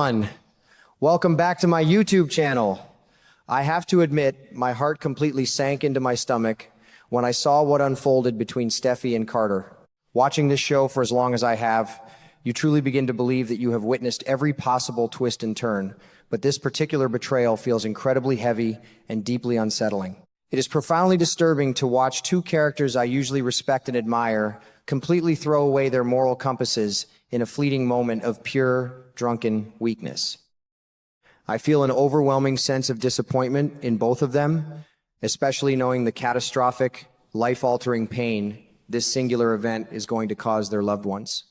everyone. Welcome back to my YouTube channel. I have to admit, my heart completely sank into my stomach when I saw what unfolded between Steffy and Carter. Watching this show for as long as I have, you truly begin to believe that you have witnessed every possible twist and turn, but this particular betrayal feels incredibly heavy and deeply unsettling. It is profoundly disturbing to watch two characters I usually respect and admire completely throw away their moral compasses in a fleeting moment of pure, drunken weakness. I feel an overwhelming sense of disappointment in both of them, especially knowing the catastrophic, life-altering pain this singular event is going to cause their loved ones.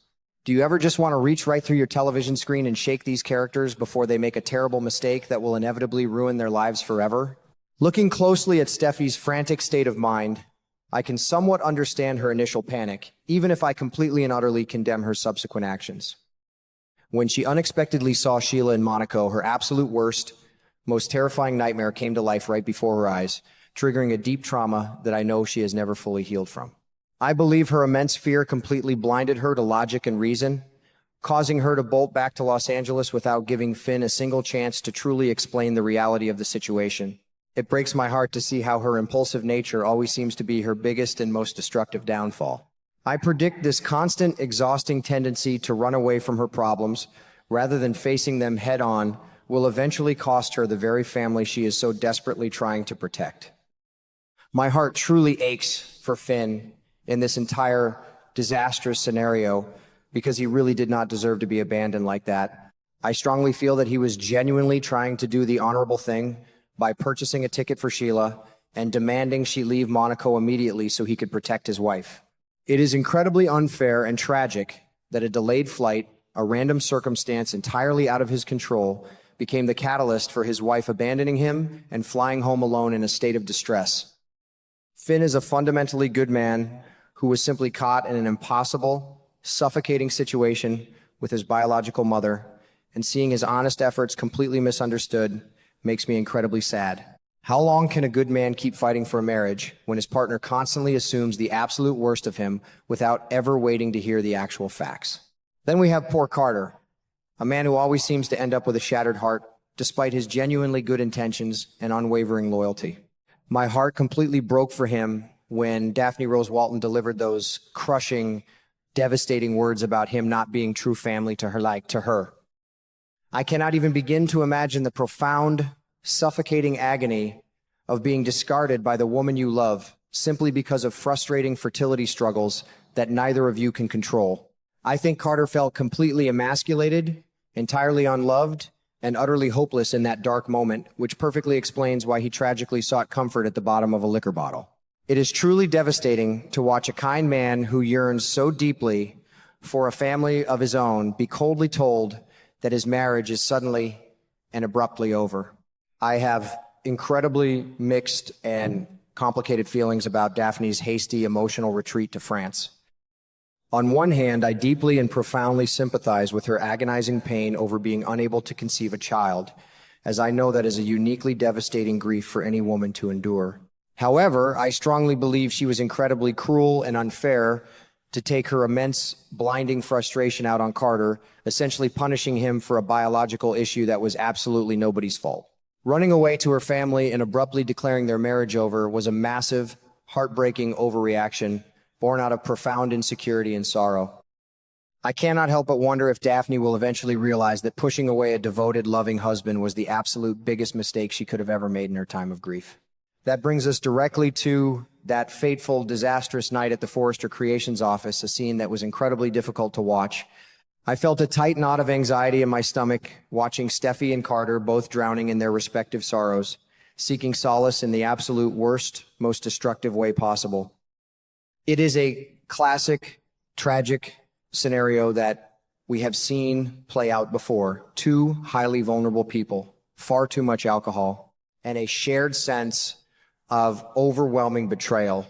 Do you ever just want to reach right through your television screen and shake these characters before they make a terrible mistake that will inevitably ruin their lives forever? Looking closely at Steffy's frantic state of mind, I can somewhat understand her initial panic, even if I completely and utterly condemn her subsequent actions. When she unexpectedly saw Sheila in Monaco, her absolute worst, most terrifying nightmare came to life right before her eyes, triggering a deep trauma that I know she has never fully healed from. I believe her immense fear completely blinded her to logic and reason, causing her to bolt back to Los Angeles without giving Finn a single chance to truly explain the reality of the situation. It breaks my heart to see how her impulsive nature always seems to be her biggest and most destructive downfall. I predict this constant, exhausting tendency to run away from her problems, rather than facing them head-on, will eventually cost her the very family she is so desperately trying to protect. My heart truly aches for Finn in this entire disastrous scenario, because he really did not deserve to be abandoned like that. I strongly feel that he was genuinely trying to do the honorable thing by purchasing a ticket for Sheila and demanding she leave Monaco immediately so he could protect his wife. It is incredibly unfair and tragic that a delayed flight, a random circumstance entirely out of his control, became the catalyst for his wife abandoning him and flying home alone in a state of distress. Finn is a fundamentally good man who was simply caught in an impossible, suffocating situation with his biological mother, and seeing his honest efforts completely misunderstood makes me incredibly sad. How long can a good man keep fighting for a marriage when his partner constantly assumes the absolute worst of him without ever waiting to hear the actual facts? Then we have poor Carter, a man who always seems to end up with a shattered heart, despite his genuinely good intentions and unwavering loyalty. My heart completely broke for him when Daphne Rose Walton delivered those crushing, devastating words about him not being true family to her. I cannot even begin to imagine the profound, suffocating agony of being discarded by the woman you love simply because of frustrating fertility struggles that neither of you can control. I think Carter felt completely emasculated, entirely unloved, and utterly hopeless in that dark moment, which perfectly explains why he tragically sought comfort at the bottom of a liquor bottle. It is truly devastating to watch a kind man who yearns so deeply for a family of his own be coldly told that his marriage is suddenly and abruptly over. I have incredibly mixed and complicated feelings about Daphne's hasty emotional retreat to France. On one hand, I deeply and profoundly sympathize with her agonizing pain over being unable to conceive a child, as I know that is a uniquely devastating grief for any woman to endure. However, I strongly believe she was incredibly cruel and unfair to take her immense, blinding frustration out on Carter, essentially punishing him for a biological issue that was absolutely nobody's fault. Running away to her family and abruptly declaring their marriage over was a massive, heartbreaking overreaction born out of profound insecurity and sorrow. I cannot help but wonder if Daphne will eventually realize that pushing away a devoted, loving husband was the absolute biggest mistake she could have ever made in her time of grief. That brings us directly to that fateful, disastrous night at the Forrester Creations office, a scene that was incredibly difficult to watch. I felt a tight knot of anxiety in my stomach, watching Steffy and Carter both drowning in their respective sorrows, seeking solace in the absolute worst, most destructive way possible. It is a classic, tragic scenario that we have seen play out before. Two highly vulnerable people, far too much alcohol, and a shared sense of overwhelming betrayal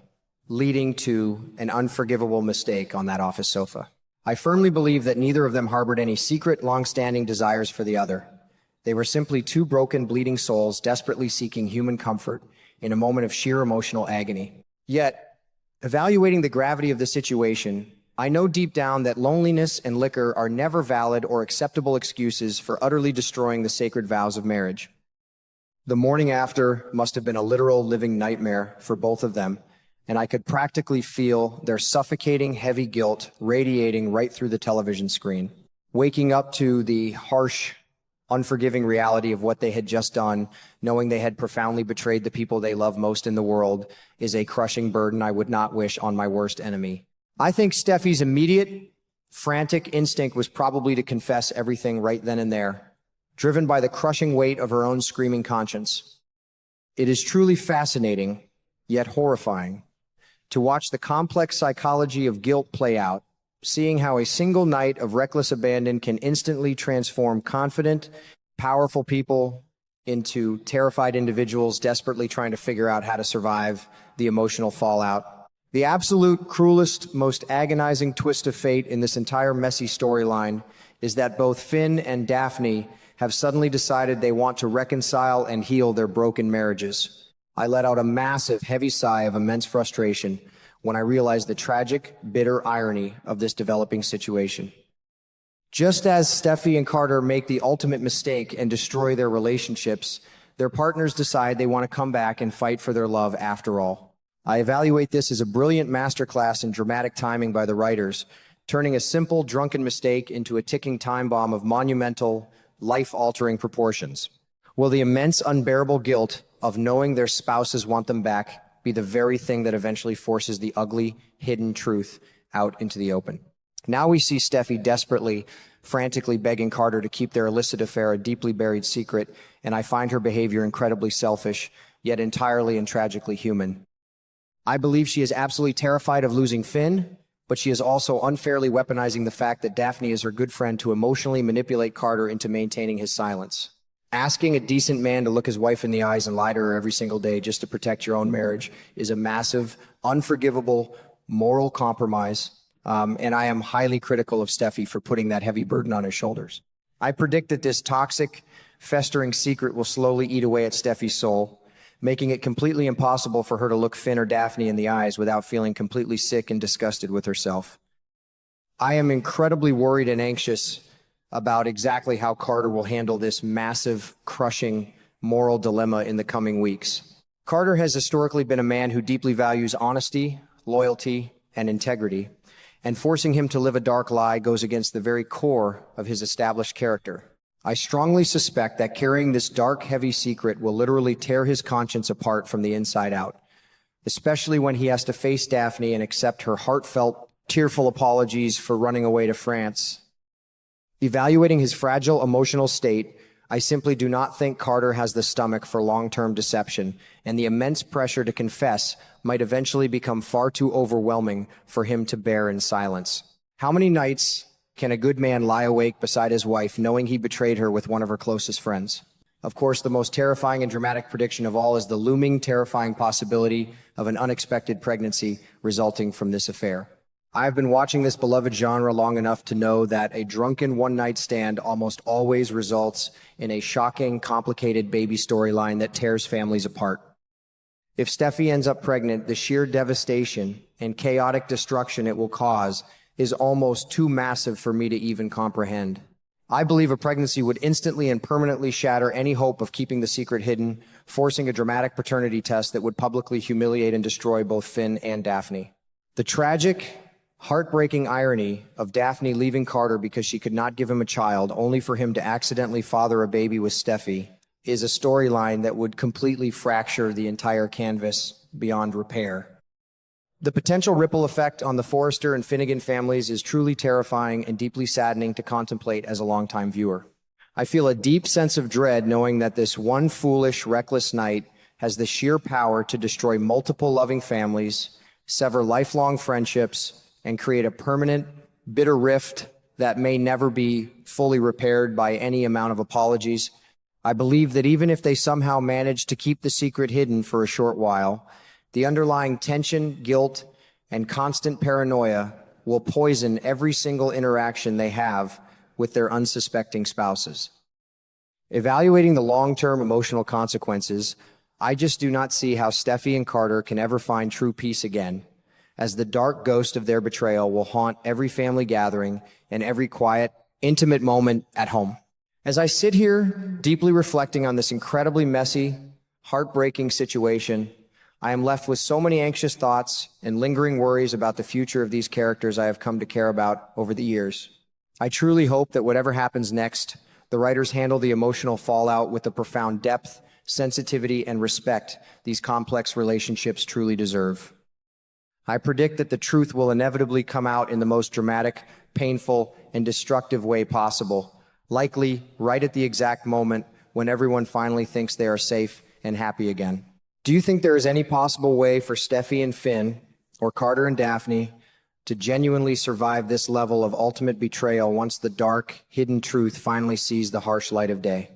leading to an unforgivable mistake on that office sofa. I firmly believe that neither of them harbored any secret, long-standing desires for the other. They were simply two broken, bleeding souls desperately seeking human comfort in a moment of sheer emotional agony. Yet, evaluating the gravity of the situation, I know deep down that loneliness and liquor are never valid or acceptable excuses for utterly destroying the sacred vows of marriage. The morning after must have been a literal living nightmare for both of them, and I could practically feel their suffocating heavy guilt radiating right through the television screen. Waking up to the harsh, unforgiving reality of what they had just done, knowing they had profoundly betrayed the people they love most in the world, is a crushing burden I would not wish on my worst enemy. I think Steffi's immediate, frantic instinct was probably to confess everything right then and there, driven by the crushing weight of her own screaming conscience. It is truly fascinating, yet horrifying, to watch the complex psychology of guilt play out, seeing how a single night of reckless abandon can instantly transform confident, powerful people into terrified individuals desperately trying to figure out how to survive the emotional fallout. The absolute cruelest, most agonizing twist of fate in this entire messy storyline is that both Finn and Daphne have suddenly decided they want to reconcile and heal their broken marriages. I let out a massive, heavy sigh of immense frustration when I realized the tragic, bitter irony of this developing situation. Just as Steffy and Carter make the ultimate mistake and destroy their relationships, their partners decide they want to come back and fight for their love after all. I evaluate this as a brilliant masterclass in dramatic timing by the writers, turning a simple, drunken mistake into a ticking time bomb of monumental, life-altering proportions. Will the immense, unbearable guilt of knowing their spouses want them back be the very thing that eventually forces the ugly, hidden truth out into the open? Now we see Steffy desperately, frantically begging Carter to keep their illicit affair a deeply buried secret, and I find her behavior incredibly selfish, yet entirely and tragically human. I believe she is absolutely terrified of losing Finn, but she is also unfairly weaponizing the fact that Daphne is her good friend to emotionally manipulate Carter into maintaining his silence. Asking a decent man to look his wife in the eyes and lie to her every single day just to protect your own marriage is a massive, unforgivable, moral compromise, and I am highly critical of Steffy for putting that heavy burden on his shoulders. I predict that this toxic, festering secret will slowly eat away at Steffi's soul, making it completely impossible for her to look Finn or Daphne in the eyes without feeling completely sick and disgusted with herself. I am incredibly worried and anxious about exactly how Carter will handle this massive, crushing moral dilemma in the coming weeks. Carter has historically been a man who deeply values honesty, loyalty, and integrity, and forcing him to live a dark lie goes against the very core of his established character. I strongly suspect that carrying this dark, heavy secret will literally tear his conscience apart from the inside out, especially when he has to face Daphne and accept her heartfelt, tearful apologies for running away to France. Evaluating his fragile emotional state, I simply do not think Carter has the stomach for long-term deception, and the immense pressure to confess might eventually become far too overwhelming for him to bear in silence. How many nights can a good man lie awake beside his wife knowing he betrayed her with one of her closest friends? Of course, the most terrifying and dramatic prediction of all is the looming, terrifying possibility of an unexpected pregnancy resulting from this affair. I have been watching this beloved genre long enough to know that a drunken one-night stand almost always results in a shocking, complicated baby storyline that tears families apart. If Steffy ends up pregnant, the sheer devastation and chaotic destruction it will cause is almost too massive for me to even comprehend. I believe a pregnancy would instantly and permanently shatter any hope of keeping the secret hidden, forcing a dramatic paternity test that would publicly humiliate and destroy both Finn and Daphne. The tragic, heartbreaking irony of Daphne leaving Carter because she could not give him a child, only for him to accidentally father a baby with Steffy, is a storyline that would completely fracture the entire canvas beyond repair. The potential ripple effect on the Forrester and Finnegan families is truly terrifying and deeply saddening to contemplate as a longtime viewer. I feel a deep sense of dread knowing that this one foolish, reckless night has the sheer power to destroy multiple loving families, sever lifelong friendships, and create a permanent, bitter rift that may never be fully repaired by any amount of apologies. I believe that even if they somehow manage to keep the secret hidden for a short while, the underlying tension, guilt, and constant paranoia will poison every single interaction they have with their unsuspecting spouses. Evaluating the long-term emotional consequences, I just do not see how Steffy and Carter can ever find true peace again, as the dark ghost of their betrayal will haunt every family gathering and every quiet, intimate moment at home. As I sit here, deeply reflecting on this incredibly messy, heartbreaking situation, I am left with so many anxious thoughts and lingering worries about the future of these characters I have come to care about over the years. I truly hope that whatever happens next, the writers handle the emotional fallout with the profound depth, sensitivity, and respect these complex relationships truly deserve. I predict that the truth will inevitably come out in the most dramatic, painful, and destructive way possible, likely right at the exact moment when everyone finally thinks they are safe and happy again. Do you think there is any possible way for Steffy and Finn, or Carter and Daphne, to genuinely survive this level of ultimate betrayal once the dark, hidden truth finally sees the harsh light of day?